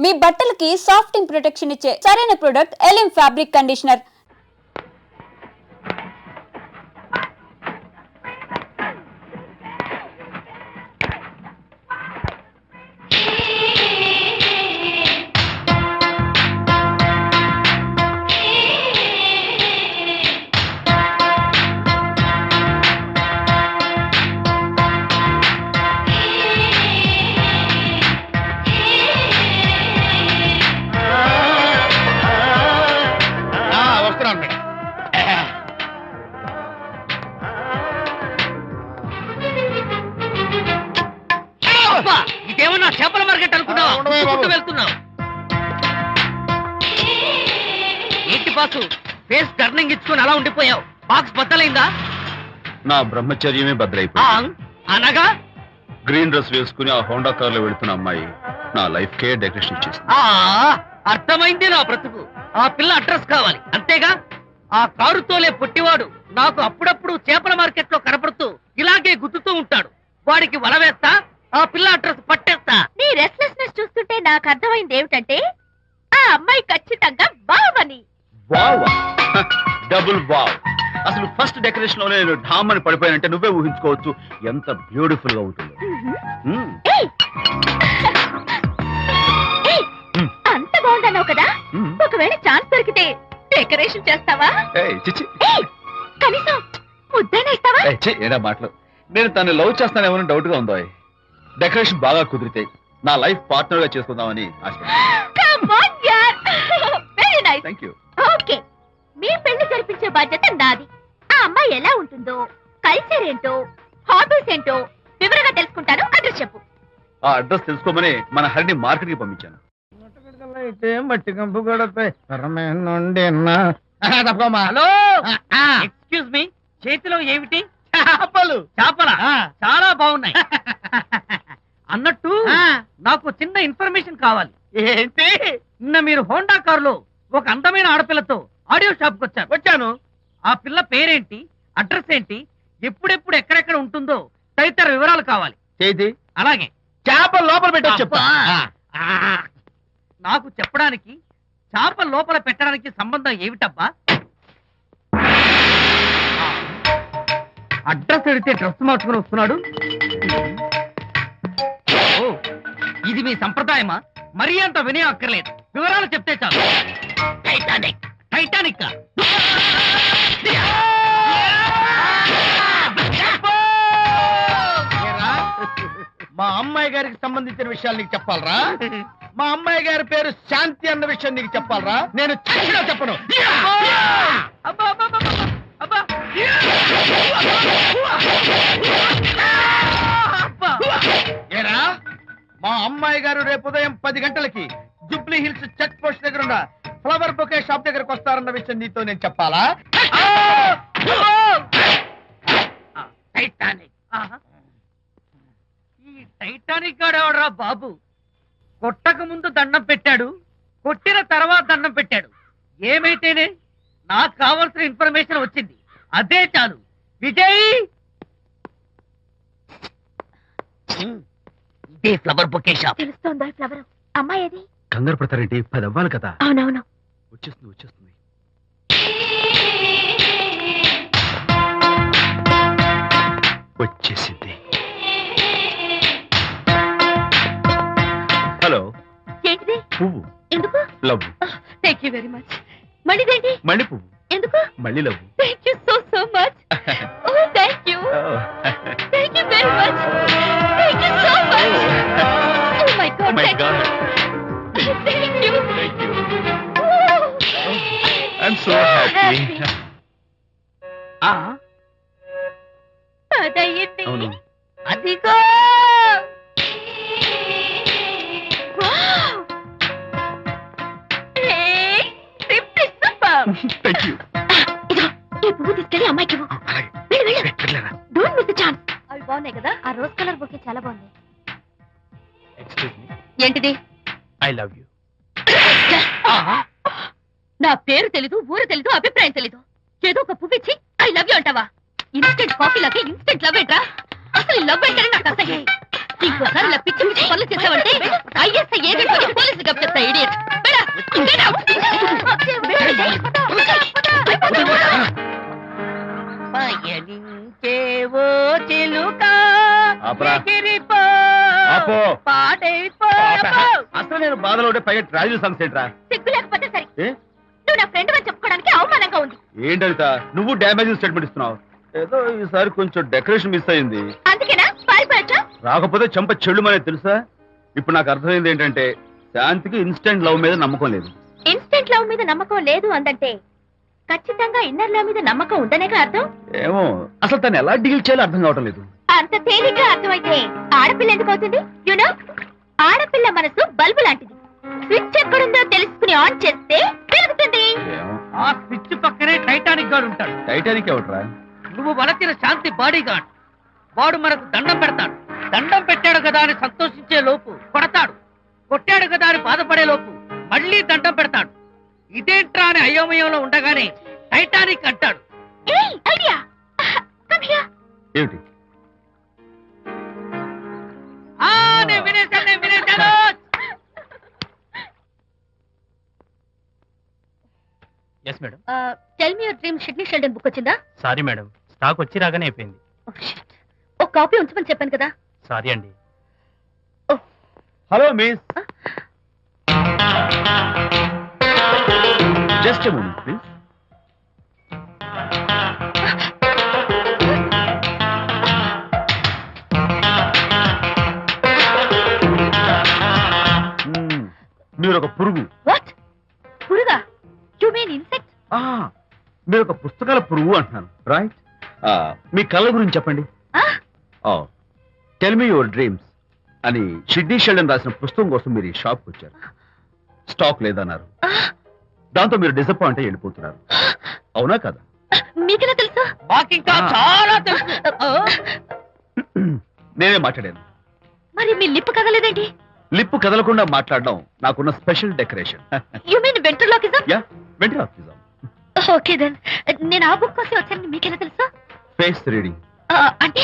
మీ బట్టలకి సాఫ్టింగ్ ప్రొటెక్షన్ ఇచ్చే సరైన ప్రొడక్ట్ ఎలిమ్ ఫ్యాబ్రిక్ కండిషనర్. ఇదేమన్నా చేపల మార్కెట్ అనుకున్నావా? వెళ్తున్నావు ఏంటి బాసు? ఫేస్ టర్నింగ్ ఇచ్చుకుని అలా ఉండిపోయావు. బాక్స్ బద్దలైందా? నా బ్రహ్మచర్యమే బద్దలైపోయింది. అనగా గ్రీన్ డ్రెస్ వేసుకుని ఆ హోండా కార్ లో వెళుతున్న అమ్మాయి నా లైఫ్ కే డెకరేషన్ ఇచ్చేసింది. అర్థమైంది నా బ్రతుకు. ఆ పిల్ల అడ్రస్ కావాలి అంతేగా? ఆ కారుతోలే పొట్టివాడు నాకు అప్పుడప్పుడు చేపల మార్కెట్ లో కనపడుతూ ఇలాగే గుద్దుతూ ఉంటాడు. వాడికి వల వేస్తా, ఆ పిల్ల అడ్రస్ పట్టేస్తా. నీ రెస్ట్లెస్నెస్ చూస్తుంటే నాకు అర్థమైంది ఏమిటంటే ఆ అమ్మాయి ఖచ్చితంగా బావని. Wow, double wow. అసలు ఫస్ట్ డెకరేషన్ లోనే నేను ఢామని పడిపోయానంటే నువ్వే ఊహించుకోవచ్చు ఎంత బ్యూటిఫుల్ గా ఉంటుందో. అంత బాగుందన్నావు కదా, ఒకవేళ ఛాన్స్ దొరికితే డెకరేషన్ చేస్తావా? కనీసం ముద్దైనా ఇస్తావా? ఏడా మాటలు. నేను తను లవ్ చేస్తానేమో డౌట్ గా ఉందో. డెకరేషన్ బాగా కుదిరితే నా లైఫ్ పార్ట్నర్ గా చేసుకుందామని ఆశ. ఓకే, మీ పెళ్లి జరిపించే బాధ్యత నాది. ఆ అమ్మాయి ఎలా ఉంటుందో, కల్చర్ ఏంటో, హాబీస్ ఏంటో వివరంగా తెలుసుకుంటాను. అడ్రస్ చెప్పు. ఆ అడ్రస్ తెలుసుకోమని మన హరిని మార్కెట్ కి పంపించాను. మట్టి కంపు కూడా హలో, ఎక్స్క్యూజ్ మీ, చేతిలో ఏమిటి? చేపలు. చేపల చాలా బాగున్నాయి. అన్నట్టు నాకు చిన్న ఇన్ఫర్మేషన్ కావాలి. ఏంటి? నిన్న మీరు హోండా కారులో ఒక అందమైన ఆడపిల్లతో ఆడియో షాప్ కు వచ్చాను. ఆ పిల్ల పేరేంటి, అడ్రస్ ఏంటి, ఎప్పుడెప్పుడు ఎక్కడెక్కడ ఉంటుందో తదితర వివరాలు కావాలి. చేతి అలాగే చేపలు లోపల పెట్టి చెప్తా. నాకు చెప్పడానికి చేప లోపల పెట్టడానికి సంబంధం ఏమిటబ్బా? అడ్రస్ అడిగితే డ్రెస్ మార్చుకుని వస్తున్నాడు. ఓ, ఇది మీ సంప్రదాయమా? మరీ అంత వినయం అక్కర్లేదు, వివరాలు చెప్తే చాలు. టైటానిక్. టైటానిక్ మా అమ్మాయి గారికి సంబంధించిన విషయాలు నీకు చెప్పాలరా? మా అమ్మాయి గారి పేరు శాంతి అన్న విషయం నీకు చెప్పాలరా? నేను చచ్చినా చెప్పను. ఏరా, మా అమ్మాయి గారు రేపు ఉదయం 10 గంటలకి జూబ్లీ హిల్స్ చర్చ్ పోస్ట్ దగ్గర ఉన్న ఫ్లవర్ బొకే షాప్ దగ్గరకు వస్తారన్న విషయం నీతో నేను చెప్పాలా? టైటానిక్. ఈ టైటానిక్ గాడెవడరా బాబు? కొట్టక ముందు దండం పెట్టాడు, కొట్టిన తర్వాత దండం పెట్టాడు. ఏమైతేనే నాకు కావాల్సిన ఇన్ఫర్మేషన్ వచ్చింది, అదే చాలు. విజయ్, ఇదే ఫ్లవర్ బొకే షాప్. తెలుస్తోందా ఫ్లవర్? అమ్మాయి ఏది? కంగారు పడతారేంటి? 10 అవ్వాలి కదా. అవునవును, వచ్చేస్తుంది వచ్చేస్తుంది. వచ్చేసింది. హలో. ఏంటిది? పువ్వు. ఎందుకు? Love. Thank you very much. మళ్ళీదేంటి? మళ్ళీ పువ్వు. ఎందుకు? మళ్ళీ love. Thank you so much. Oh thank you. Thank you very much. Thank you so much. Oh my god. My god. Thank you. Thank you. I'm so happy. అదయ్యింది. అవును. అదిగో. Thank you. ఈ పువ్వు తీసుకెళ్ళి అమ్మాయికి ఇవ్వు. Don't miss the chance. అవి బాగున్నాయి కదా? ఆ రోజ్ కలర్ బొకే చాలా బాగుంది. Excuse me. ఏంటిది? I love you. నా పేరు తెలీదు, ఊరు తెలీదు, అభిప్రాయం తెలీదు. ఏదో ఒక పువ్వు ఇచ్చి ఐ లవ్ యూ అంటావా? ఇన్స్టెంట్ కాఫీ లాగే ఇన్స్టెంట్ లవ్ ఏంట్రా? అసలు లవ్ ఏంటని నాకు అసహ్యం. ఇంకోసారి ఇలా పిచ్చి పిచ్చి పనులు చేసావంటే idiot. Beda, get out. పయనించేవో చిలుక ఆపరా. ఎగిరిపో, ఆపో. పాడైపో. అసలు నేను బాధలో ఉంటే పైగా ట్రాజెడీ సాంగ్స్ ఏంట్రా? సిగ్గు లేకపోతే సరే, ఏ? నువ్వు నా ఫ్రెండ్ అని చెప్పుకోవడానికి అవమానంగా ఉంది. ఏంటంత నువ్వు డ్యామేజింగ్ స్టేట్మెంట్ ఇస్తున్నావు? ఏదో ఈసారి కొంచెం డెకరేషన్ మిస్ అయింది. అందుకేనా పారిపోయా? రాకపోతే చెంప చెల్లుమనేది తెలుసా? ఇప్పుడు నాకు అర్థమైంది ఏంటంటే శాంతికి ఇన్స్టెంట్ లవ్ మీద నమ్మకం లేదు. ఇన్స్టెంట్ లవ్ మీద నమ్మకం లేదు అందంటే ఖచ్చితంగా ఇన్నర్ లవ్ మీద నమ్మకం ఉందనేగా అర్థం. ఏమో అసలు తను ఎలా డీల్ చేయాలో అర్థం కావటం లేదు. అంత తేలిగ్గా అర్థమైతే ఆడపిల్ల ఎందుకు అవుతుంది? యునో, ఆడపిల్ల మనసు బల్బు లాంటిది. స్విచ్ ఎక్కడుందో తెలుసుకుని ఆన్ చేస్తే పెరుగుతుంది. ఏమో ఆ స్విచ్ పక్కనే టైటానిక్ గాడు ఉంటాడు. టైటానిక్ ఎవట్రా? నువ్వు వలచిన శాంతి బాడీ గార్డ్. వాడు మనకు దండం పెడతాడు. దండం పెట్టాడు కదా అని సంతోషించే లోపు కొడతాడు. కొట్టాడు కదా అని బాధపడే లోపు మళ్ళీ దండం పెడతాడు. ఇదేంట్రా అని అయోమయంలో ఉండగానే టైటానిక్ అంటాడు. ఏయ్, ఐడియా. Come here. ఏమిటి? నేను వినేశాను. Yes madam. Tell me your dream Sidney Sheldon book వచ్చిందా? సారీ మేడం, స్టాక్ వచ్చి రాగానే అయిపోయింది. ఒక కాపీ ఉంచమని చెప్పాను కదా. సారీ అండి. Hello miss, just a moment please. మీరు ఒక పురుగు. వాట్? పురుగా? You mean insect? మీరు ఒక పుస్తకాల పురుగు అంటున్నాను, రైట్? మీ కళ్ళ గురించి చెప్పండి. టెల్ మీ యువర్ డ్రీమ్స్ అని షిడ్నీ షెల్డన్ రాసిన పుస్తకం కోసం మీరు ఈ షాప్కి వచ్చారు. స్టాక్ లేదన్నారు. దాంతో మీరు డిసప్పాయింట్ అయ్యి వెళ్ళిపోతున్నారు. అవునా కదా? మీకెలా తెలుసు? మాకింకా చాలా తెలుసు. నేనే మాట్లాడాను. మరి మీ లిప్ కదలేదేంటి? లిప్పు కదలకుండా మాట్లాడడం నాకున్న special decoration. You mean ventriloquism? Yeah, ventriloquism. Okay then. నేను ఆ బుక్ కోసం వచ్చానని మీకెలా తెలుసు? Face reading. అంటే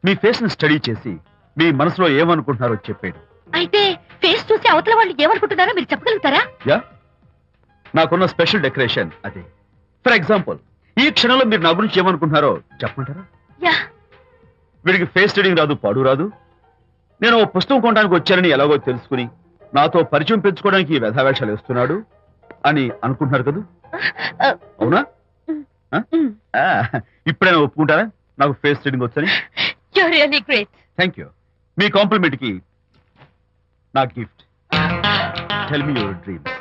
మీ ఫేస్ ని స్టడీ చేసి మీ మనసులో ఏమనుకుంటున్నారో చెప్పేది. అయితే ఫేస్ చూసి అవతల వాళ్ళు ఏమనుకుంటున్నారో మీరు చెప్పగలుగుతారా? యా, నాకున్న స్పెషల్ డెకరేషన్ అదే. ఫర్ ఎగ్జాంపుల్, ఈ క్షణంలో మీరు నా గురించి ఏమనుకుంటున్నారో చెప్పమంటారా? యా. వీడికి ఫేస్ రీడింగ్ రాదు, పాడు రాదు. నేను ఓ పుస్తకం కొనడానికి వచ్చానని ఎలాగో తెలుసుకుని నాతో పరిచయం పెంచుకోవడానికి ఈ వ్యధావేషాలు వేస్తున్నాడు అని అనుకుంటున్నారు కదా? అవునా? ఇప్పుడైనా ఒప్పుకుంటారా నాకు ఫేస్ రీడింగ్ వచ్చని? You are really great. Thank you. మీ కాంప్లిమెంట్ కి నా గిఫ్ట్. Tell me your dreams.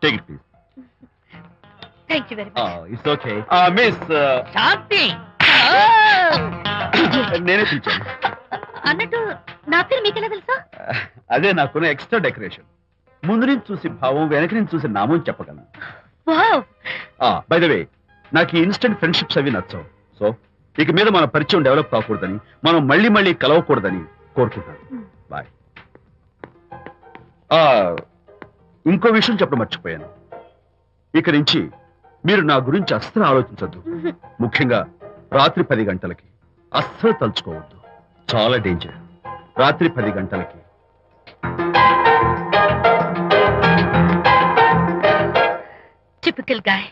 Take it please. Thank you very much. It's okay. Miss Shanti. నేనే పిలిచాను. అన్నట్టు నా పేరు మీకెలా తెలుసా? అదే నాకున్న ఎక్స్ట్రా డెకరేషన్. ముందు నుంచి చూసి భావం, వెనక నుంచి చూసి నామం చెప్పగలను. వావ్. బై ద వే, నాకు ఈ ఇన్స్టెంట్ ఫ్రెండ్షిప్స్ అవి నచ్చవు. సో ఇక మీద మన పరిచయం డెవలప్ కాకూడదని, మనం మళ్ళీ మళ్ళీ కలవకూడదని కోరుకుంటాను. బాయ్. ఇంకో విషయం చెప్పడం మర్చిపోయాను. ఇక నుంచి మీరు నా గురించి అస్సలు ఆలోచించద్దు. ముఖ్యంగా రాత్రి 10 గంటలకి అస్సలు తలుచుకోవద్దు. చాలా డేంజర్. రాత్రి 10 గంటలకి. Typical guy.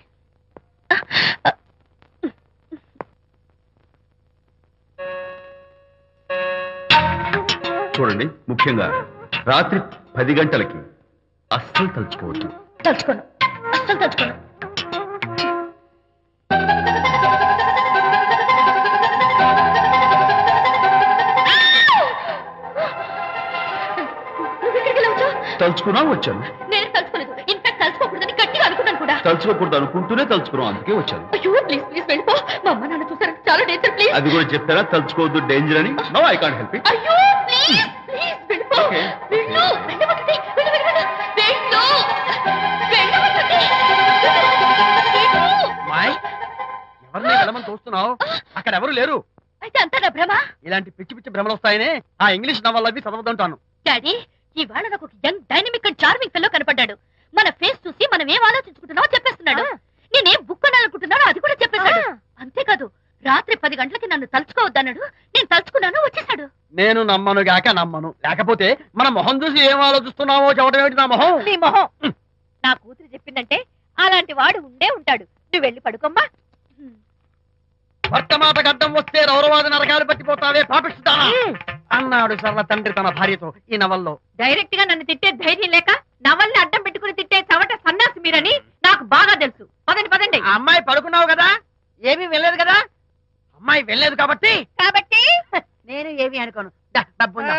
చూడండి, ముఖ్యంగా రాత్రి 10 గంటలకి అస్సలు తలుచుకోవద్దు. తలుచుకోను, అస్సలు తలుచుకోను. తలుచుకున్నా వచ్చాను. నేను తలుచుకోలేదు. ఇన్ఫాక్ట్ తలుచుకోకూడదని గట్టిగా అనుకున్నాను కూడా. తలుచుకోకూడదు అనుకుంటూనే తలుచుకున్నాం, అందుకే వచ్చాను. అయ్యో ప్లీజ్ ప్లీజ్ వెళ్ళిపో. మా అమ్మ నాన్న చూసారు, చాలా డేంజర్. ప్లీజ్. అది కూడా చెప్తారా తలుచుకోవద్దు డేంజర్ అని? No, I can't help it. అయ్యో ప్లీజ్ ప్లీజ్ వెళ్ళిపో. Okay. వెళ్ళు, వెళ్ళవద్దండి. వెళ్ళు వెళ్ళు వెళ్ళు. వెళ్ళు, వెళ్ళవద్దండి. వెళ్ళు. మాయ్, ఎవరిని వెళ్ళమని చూస్తున్నావు? అక్కడ ఎవరు లేరు. అయితే అంతా నా భ్రమ. ఇలాంటి పిచ్చి పిచ్చి భ్రమలు వస్తాయనే ఆ ఇంగ్లీష్ నవల్ అవి చదవదంటాను. డాడీ, ఇవాళ నాకు ఒక young dynamic and charming fellow కనపడ్డాడు. మన ఫేస్ చూసి మనం ఏం ఆలోచించుకుంటున్నావో చెప్పేస్తున్నాడు. నేనేం బుక్ అనాలనుకుంటున్నానో అది కూడా చెప్పేశాడు. అంతేకాదు, రాత్రి 10 గంటలకి నన్ను తలుచుకోవద్దన్నాడు. నేను తలుచుకున్నాను, వచ్చేసాడు. నేను నమ్మను గాక నమ్మను, లేకపోతే మన మొహం చూసి ఏం ఆలోచిస్తున్నావో చెప్పడం ఏమిటి నా మొహం? నీ మొహం. నా కూతురు చెప్పిందంటే అలాంటి వాడు ఉండే ఉంటాడు. నువ్వు వెళ్ళి పడుకోమ్మా. భర్త మాట గడ్డం వస్తే రౌరవాది నరకాలు పట్టిపోతావే పాపిస్తానా అన్నాడు సర్వ తండ్రి తన భార్యతో ఈ నవల్లో. డైరెక్ట్ గా నన్ను తిట్టే ధైర్యం లేక నవల్ని అడ్డం పెట్టుకుని తిట్టే చవట సన్నాసి మీరని నాకు బాగా తెలుసు. పదండి పదండి. ఆ అమ్మాయి పడుకున్నావు కదా, ఏమీ వెళ్ళలేదు కదా. అమ్మాయి వెళ్ళలేదు కాబట్టి కాబట్టి నేను ఏమీ అనుకోను. దా, డబ్బు ఉందా?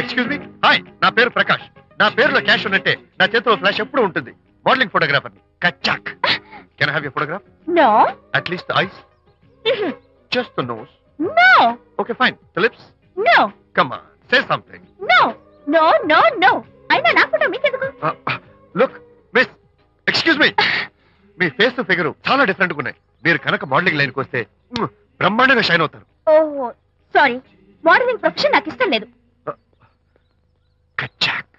ఎక్స్క్యూజ్ మీ, హాయ్, నా పేరు ప్రకాష్. నా పేరులో క్యాష్ ఉన్నట్టే నా చేతిలో ఫ్లాష్ ఎప్పుడు ఉంటుంది. మోడలింగ్ ఫోటోగ్రాఫర్ కచ్చాక్. Can I have your photograph? No at least the eyes, just the nose. No okay fine, the lips. No come on, say something. No no no no. అయినా నా ఫోటో మీకెందుకు? Look miss, excuse me, మీ face figure చాలా different గా ఉన్నాయి. మీరు కనుక modelling లైన్కి వస్తే బ్రహ్మాండంగా షైన్ అవుతారు. ఓహో సారీ, మోడలింగ్ ప్రొఫెషన్ నాకు ఇష్టం లేదు. కచ్చాక్.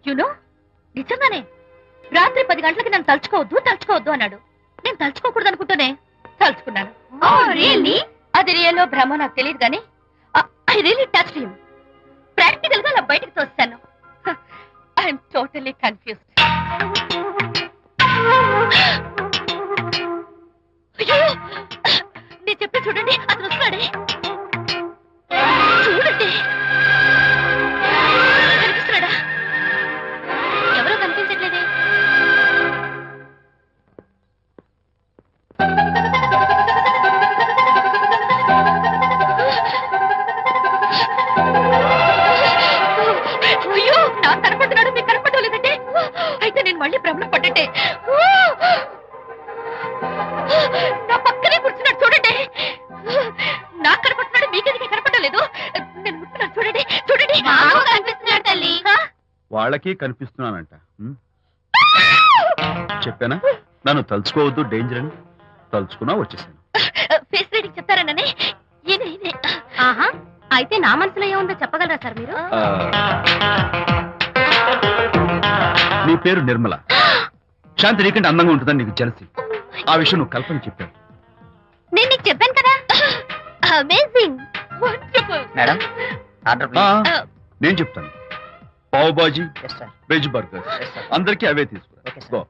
యునో నిజంగానే రాత్రి 10 గంటలకి నన్ను తలుచుకోవద్దు అన్నాడు. నేను తలుచుకోకూడదు అనుకుంటూనే తలుచుకున్నాను. రియల్లీ? అది రియల్లో భ్రమ నాకు తెలియదు కానీ I really touched him. Practical గా అలా బయటకు తోస్తాను. I'm totally confused. అయ్యో, నేను చెప్పి చూడండి, అతను వస్తున్నాడే. చూడండి, కనిపిస్తున్నాడా? ఎవరో కనిపించట్లేదే. అయ్యో, నాకు కనపడుతున్నాడు, మీకు కనపడటం లేదంటే అయితే నేను మళ్ళీ భ్రమలో పడ్డట్టే. నా పక్కనే కూర్చున్నాడు చూడండి. నాకు కనపడుతున్నాడు, మీకెందుకు కనపడటం లేదు? నేను ముట్టున్నాను చూడండి, చూడండి. కనిపిస్తున్నాడు తల్లి. వాళ్ళకి కనిపిస్తున్నానంట. చెప్పానా నన్ను తలుచుకోవద్దు, డేంజర్ అని. తలుచుకున్నా వచ్చేసాను. ఫేస్ రీడింగ్ చెప్తారననే. ఆహా, అయితే నా మనసులో ఏముందో చెప్పగలరా సార్ మీరు? నీ పేరు నిర్మల. శాంతి నీకంటే అందంగా ఉంటుందని నీకు జలసి. ఆ విషయం నువ్వు కల్పన చెప్పావు. నేను నీకు చెప్పాను కదా. Amazing, wonderful. మేడం ఆర్డర్ ఆ, ప్లీజ్. నేను చెప్తాను. Pav bhaji, yes sir. Veg burger yes sir. అందరికీ అవే తీసుకురా. Okay sir. గో.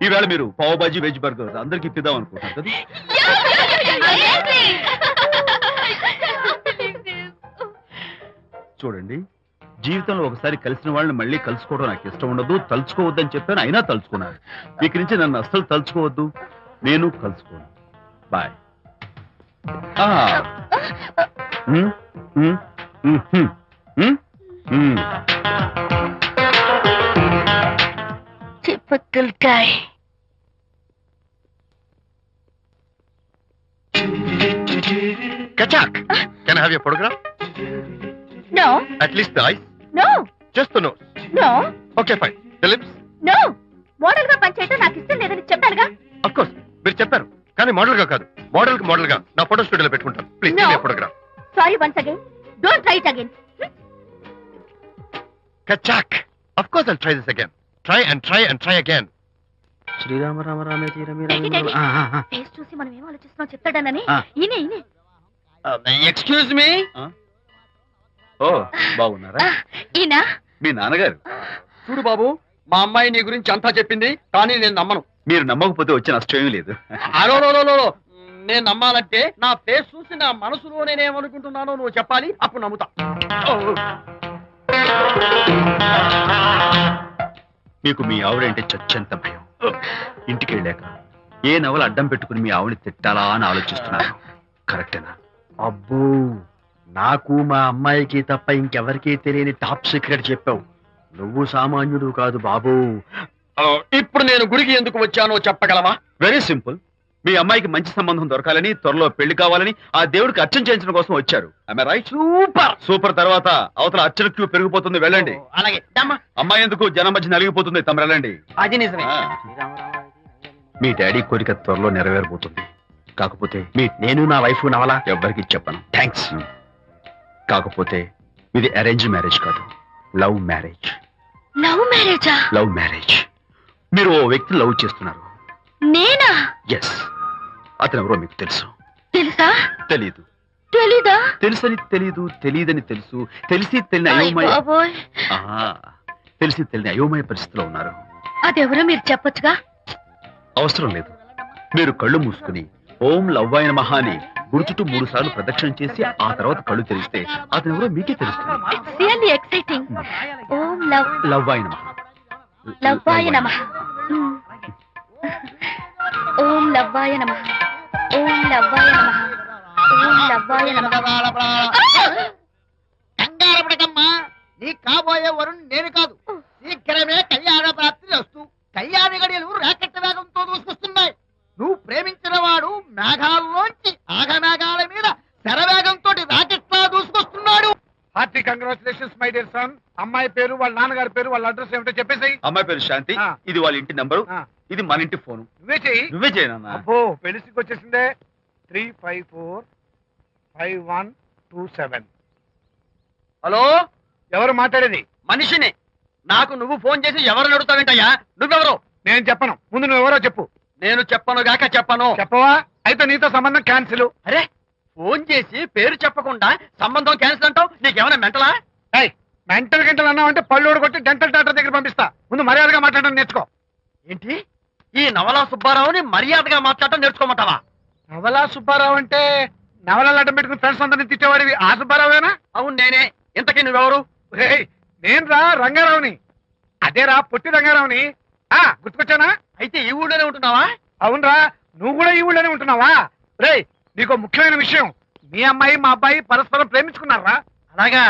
ఈవేళ మీరు పావ్ బాజీ వెజ్ బర్గర్ అందరికీ ఇప్పిద్దాం అనుకుంటారు కదా. చూడండి, జీవితంలో ఒకసారి కలిసిన వాళ్ళని మళ్ళీ కలుసుకోవడం నాకు ఇష్టం ఉండదు. తలుచుకోవద్దని చెప్పాను, అయినా తలుచుకున్నాను. ఇక నుంచి నన్ను అస్సలు తలుచుకోవద్దు, నేను కలుసుకోను. బాయ్. Typical guy. కచ్చాక్. Can I have your photograph? No, at least the eyes, no, just the nose. no, okay fine, the lips. no. Model గా పనిచేయటం నాకు ఇష్టం లేదని చెప్పానుగా. అఫ్ కోర్స్ మీరు చెప్పారు, కానీ మోడల్ గా కాదు. మోడల్ గా నా ఫోటో స్టూడియోలో పెట్టుకుంటాను. Please No. Photograph. Sorry once again. Don't try it again. కచ్చాక్. Of course I'll try this again. Try and try and try again. Srirama Rama రామే తీరమి Daddy, daddy. ఫేస్ చూసి మనం ఏం ఆలోచిస్తున్నాం చెప్తాడనని. ఆ. ఈయనే. Excuse me. ఓ, బాగున్నారా? ఈయన మీ నాన్నగారు. చూడు బాబు, మా అమ్మాయి నీ గురించి అంతా చెప్పింది, కానీ నేను నమ్మను. మీరు నమ్మకపోతే వచ్చే నష్టం ఏమీ లేదు. అలో నేను నమ్మాలంటే నా ఫేస్ చూసి నా మనసులో నేనేమనుకుంటున్నానో నువ్వు చెప్పాలి, అప్పుడు నమ్ముతా. మీకు మీ ఆవిడంటే చచ్చెంత భయం. ఇంటికి వెళ్ళాక ఏ నవల అడ్డం పెట్టుకుని మీ ఆవిడని తిట్టాలా అని ఆలోచిస్తున్నాను. కరెక్టేనా? అబ్బో, నాకు మా అమ్మాయికి తప్ప ఇంకెవరికీ తెలియని టాప్ సీక్రెట్ చెప్పావు. నువ్వు సామాన్యుడు కాదు బాబు. ఇప్పుడు నేను గుడికి ఎందుకు వచ్చానో చెప్పగలవా? Very simple. మీ అమ్మాయికి మంచి సంబంధం దొరకాలని, త్వరలో పెళ్లి కావాలని ఆ దేవుడికి అర్చన చేయించడం కోసం వచ్చారు. Am I right? సూపర్. తర్వాత అవతల అర్చన క్యూ పెరిగిపోతుంది, వెళ్ళండి. అలాగే దమ్మా. అమ్మాయి ఎందుకు జనం మధ్య నలిగిపోతుంది, తమ వెళ్ళండి. అది నిజమే. ఆ. మీ డాడీ కోరిక త్వరలో నెరవేరబోతుంది. కాకపోతే నేను నా వైఫ్ నవలా ఎవ్వరికి చెప్పను. థ్యాంక్స్. కాకపోతే ఇది అరేంజ్ మ్యారేజ్ కాదు, లవ్ మ్యారేజ్. లవ్ మ్యారేజా? Love marriage. మీరు ఓ వ్యక్తి లవ్ చేస్తున్నారు. నేనా? ఎస్. అతను ఎవరో మీకు తెలుసు. తెలుసా? తెలీదు. తెలీదా? తెలుసని తెలీదు, తెలియదని తెలుసు, తెలిసి తెలియని అయోమయ బాబోయ్, తెలిసి తెలియని అయోమయ పరిస్థితిలో ఉన్నారు. అదెవరో మీరు చెప్పొచ్చుగా. అవసరం లేదు. మీరు కళ్ళు మూసుకుని ఓం లవ్వాయ నమః అని గుడి చుట్టూ 3 సార్లు ప్రదక్షిణ చేసి ఆ తర్వాత కళ్ళు తెరిస్తే అతను ఎవరో మీకే తెలుస్తుంది. It's really exciting. ఓం లవ్వాయ నమః. లవ్వాయ నమః. ఓం లవ్వాయ నమః. ఓం లవ్వాయ నమః. ఓం లవ్వాయ నమః. కంగారు పడకమ్మా, నీ కాబోయే వరుణ్ నేను కాదు. శీఘ్రమే కళ్యాణ ప్రాప్తి వస్తూ కళ్యాణ గడియలు రాకెట్ వేగంతో దూసుకొస్తున్నాయి. నువ్వు ప్రేమించిన వాడు మేఘాల్లోంచి ఆగమేఘాల మీద శరవేగంతో రాకెట్ లా దూసుకొస్తున్నాడు. Hearty congratulations my dear son. అమ్మాయి పేరు, వాళ్ళ నాన్నగారి పేరు, వాళ్ళ అడ్రస్ ఏమిటో చెప్పేసాయి. అమ్మాయి పేరు శాంతి, ఇది వాళ్ళ ఇంటి నంబరు, ఇది మన ఇంటి ఫోను. నువ్వే చెయ్యి. నువ్వే చేయనన్నా. అబ్బో, పెళ్లికి వచ్చేసిందే. 3545127. హలో, ఎవరు మాట్లాడేది? మనిషిని. నాకు నువ్వు ఫోన్ చేసి ఎవరు అడుగుతావేంటయ్యా? నువ్వెవరు? నేను చెప్పను, ముందు నువ్వెవరో చెప్పు. నేను చెప్పను గాక చెప్పను. చెప్పవా? అయితే నీతో సంబంధం క్యాన్సిల్. అరే, ఫోన్ చేసి పేరు చెప్పకుండా సంబంధం క్యాన్సిల్ అంటావు? నీకేమైనా మెంటలా? మెంటల్ గింటలు అన్నావంటే పళ్ళోడు కొట్టి డెంటల్ డాక్టర్ దగ్గర పంపిస్తా. ముందు మర్యాదగా మాట్లాడడం నేర్చుకో. ఏంటి, ఈ నవలా సుబ్బారావుని మర్యాదగా మాట్లాడటం నేర్చుకోమంటావా? నవలా సుబ్బారావు అంటే నవలాలు అడ్డం పెట్టుకుని ఫ్రెండ్స్ అందరిని తిట్టేవాడివి ఆ సుబ్బారావేనా? అవును నేనే. ఇంతకీ నువ్వెవరు? నేను రా రంగారావుని. అదేరా పొట్టి రంగారావుని. గుర్తుకొచ్చానా? అయితే ఈ ఊళ్ళోనే ఉంటున్నావా? అవునరా, నువ్వు కూడా ఈ ఊళ్ళోనే ఉంటున్నావా? రే, నీకు ముఖ్యమైన విషయం, మీ అమ్మాయి మా అబ్బాయి పరస్పరం ప్రేమించుకున్నారా? అలాగా?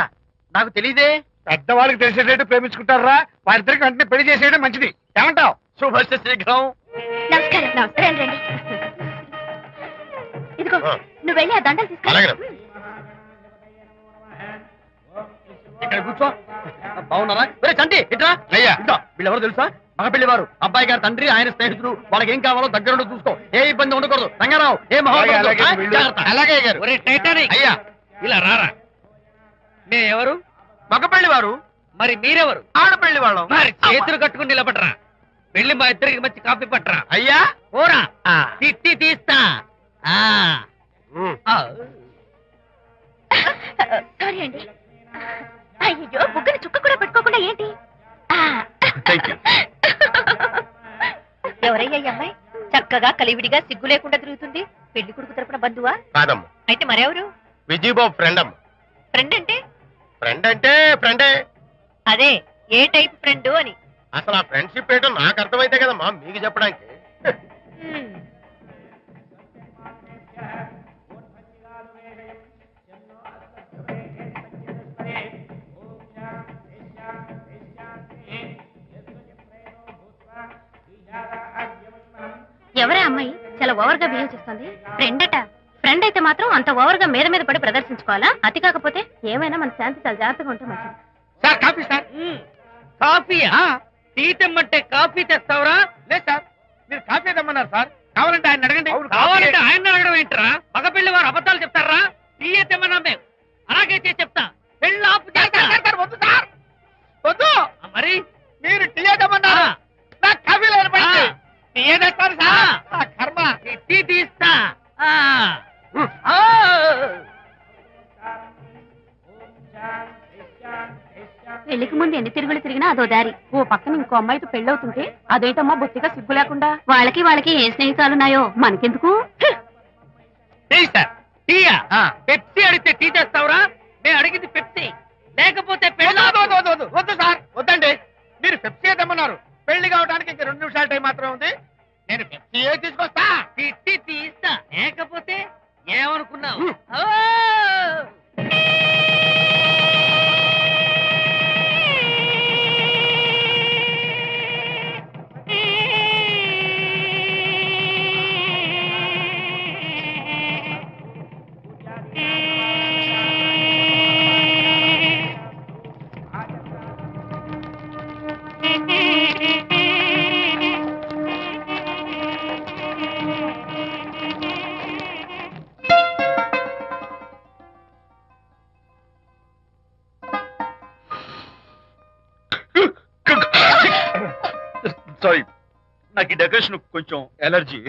నాకు తెలీదే. పెద్దవాళ్ళకి తెలిసేటట్టు ప్రేమించుకుంటారా? వారిద్దరికి వెంటనే పెళ్లి చేసేయడం మంచిది. ఏమంటావు? శుభస్య శీఘ్రం. నమస్కారం. నమస్కారం. రండి. ఇదిగో, నువ్వు వెళ్ళి ఆ దండలు తీసుకో. ఇక్కడ కూర్చో. బాగున్నారా? చంటి ఇట్రా. అయ్యా, వీళ్ళెవరో తెలుసా? మగ పెళ్లివారు, అబ్బాయి గారి తండ్రి, ఆయన స్నేహితుడు. వాళ్ళకి ఏం కావాలో దగ్గర చూసుకో. ఏ ఇబ్బంది ఉండకూడదు. రంగారావు, ఏ అలాగే గారు. అయ్యా, ఇలా రారా. ఎవరు? మగ పెళ్లివారు. మరి మీరెవరు? ఆడపెళ్లి వాళ్ళం. మరి చేతులు కట్టుకుని నిలబడరా. వెళ్ళి మా ఇద్దరికి మంచి కాఫీ పట్టరా. అయ్యా ఓరా, తిట్టి తీస్తా. సారీ అండి. అయ్యో, బుగ్గని చుక్క కూడా పెట్టుకోకుండా ఏంటి? ఎవరయ్యా ఈ అమ్మాయి? చక్కగా కలివిడిగా సిగ్గు లేకుండా తిరుగుతుంది. పెళ్లి కొడుకు తరపున బంధువా? కాదమ్మా, అయితే మరెవరు? విజయబాబు ఫ్రెండ్ అమ్మ. ఫ్రెండ్ అంటే? ఫ్రెండ్ అంటే ఫ్రెండే. అదే, ఏ టైప్ ఫ్రెండ్ అని. అసలు ఆ ఫ్రెండ్షిప్ ఏంటో నాకు అర్థమైతే కదమ్మా మీకు చెప్పడానికి. ఎవరే అమ్మాయి చాలా ఓవర్ గా బిహేవ్ చేస్తుంది? ఫ్రెండ్ అట. ఫ్రెండ్ అయితే మాత్రం అంత ఓవర్ గా మీద మీద పడి ప్రదర్శించుకోవాలా? అతి కాకపోతే ఏమైనా మన శాంతి చాలా జాగ్రత్తగా ఉంటే మంచిది. Sir coffee. సార్ కాఫీయా? టీ తెమ్మంటే కాఫీ తెస్తావురా? లేదు సార్, మీరు కాఫీ తెమ్మన్నారు సార్. కావాలంటే ఆయన అడగండి. కావాలంటే ఆయన అడగడం ఏంట్రా? మగ పెళ్లి వారు అబద్ధాలు చెప్తారా? టీ తెమ్మన్నా మేము అలాగైతే చెప్తా. పెళ్ళి ఆపు చేస్తా. వద్దు సార్, వద్దు. మరి మీరు టీ తెమ్మన్నారు, నాకు కాఫీ లేదు. టీ తెస్తారు సార్. కర్మ. టీ తీస్తా. పెళ్లికి ముందు ఎన్ని తిరుగులు తిరిగినా అదో దారి. ఓ పక్కన ఇంకో అమ్మాయితో పెళ్ళవుతుంటే అదేంటమ్మా బొత్తిగా సిగ్గు లేకుండా. వాళ్ళకి ఏ స్నేహితాలున్నాయో మనకెందుకు? టీయా? పెప్సీ అడిగితే టీ తెస్తావురా? నేను అడిగింది పెప్సీ, లేకపోతే వద్దు సార్, వద్దండి. మీరు పెప్సీ తెమ్మన్నారు. పెళ్లి కావడానికి ఇంక 2 నిమిషాల టైం మాత్రం ఉంది. నేను పెప్సీ తీసుకొస్తా. తిట్టి తీస్తా, లేకపోతే ఏమనుకున్నావు? నాకు ఈ డెకరేషన్ కొంచెం ఎలర్జీ.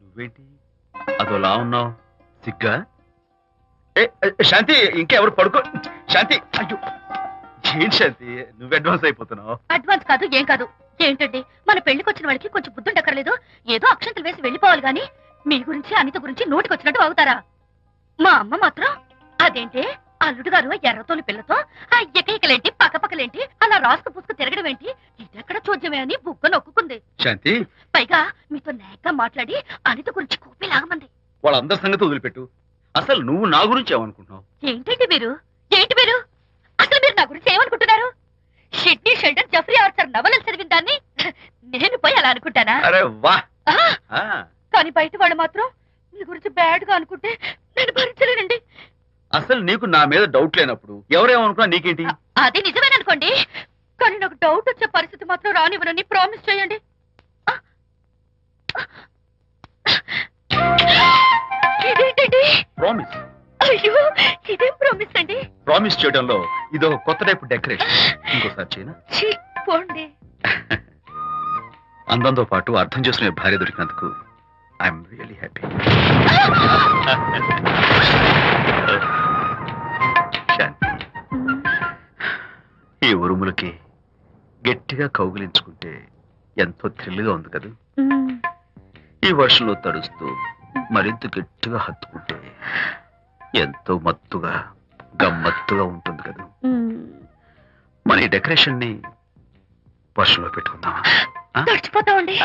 నువ్వేంటి అదోలా ఉన్నావు? సిగ్గా? శాంతి, ఇంకెవరు పడుకో. శాంతి, అయ్యో ఏంటి శాంతి, నువ్వు అడ్వాన్స్ అయిపోతున్నావు. అడ్వాన్స్ కాదు, ఏం కాదు. ఏంటండి, మన పెళ్లికి వచ్చిన వాళ్ళకి కొంచెం బుద్ధుండక్కర్లేదు? ఏదో అక్షంతలు వేసి వెళ్ళిపోవాలి గాని మీ గురించి అనిత గురించి నోటికి వచ్చినట్టు అవుతారా? మా అమ్మ మాత్రం అదేంటి అల్లుడు గారు ఎర్రతోని పిల్లతో ఆ ఎకలేంటి పక్కపక్కలేంటి అలా రాసుకు పుసుకు తిరగడం ఏంటి, ఇదెక్కడ చూద్యమే అని బుగ్గ నొక్కుంది. శాంతి, పైగా మీతో నేగ్గా మాట్లాడి అనిత గురించి కూపి లాగమంది. వాళ్ళందరి సంగతి వదిలిపెట్టు. అసలు నువ్వు నా గురించి ఏమనుకుంటున్నావు? ఏంటండి మీరు, ఏంటి మీరు అసలు మీరు నా గురించి ఏమనుకుంటున్నారు? షిడ్నీ షెల్డన్ జెఫ్రీ ఆర్చర్ నవలలు చదివిన దాన్ని నేను పోయి అలా అనుకుంటానా? అరే వా. కానీ బయట వాళ్ళు మాత్రం మీ గురించి బ్యాడ్ గా అనుకుంటే నేను భరించలేనండి. అసలు నీకు నా మీద డౌట్ లేనప్పుడు ఎవరేమనుకున్నా నీకేంటి? అది నిజమేననుకోండి, కానీ నాకు డౌట్ వచ్చే పరిస్థితి మాత్రం రానివ్వనని ప్రామిస్ చేయండి. ఇదేంటండి? ప్రామిస్? అయ్యో, ఇదేం ప్రామిస్ అండి? ప్రామిస్ చేయడంలో ఇదో కొత్త టైపు డెకరేషన్. ఇంకోసారి చేయనా? పోండి. అందంతో పాటు అర్థం చేసుకునే భార్య దొరికినందుకు ఐఎమ్ రియలీ హ్యాపీ. శాంతి, ఈ ఉరుములకి గట్టిగా కౌగిలించుకుంటే ఎంతో థ్రిల్గా ఉంది కదా. ఈ వర్షంలో తడుస్తూ మరింత గట్టిగా హత్తుకుంటే ఎంతో మత్తుగా గమ్మత్తుగా ఉంటుంది కదా. మన ఈ డెకరేషన్ ని వర్షంలో పెట్టుకుందామా? తడిచిపోతామండి.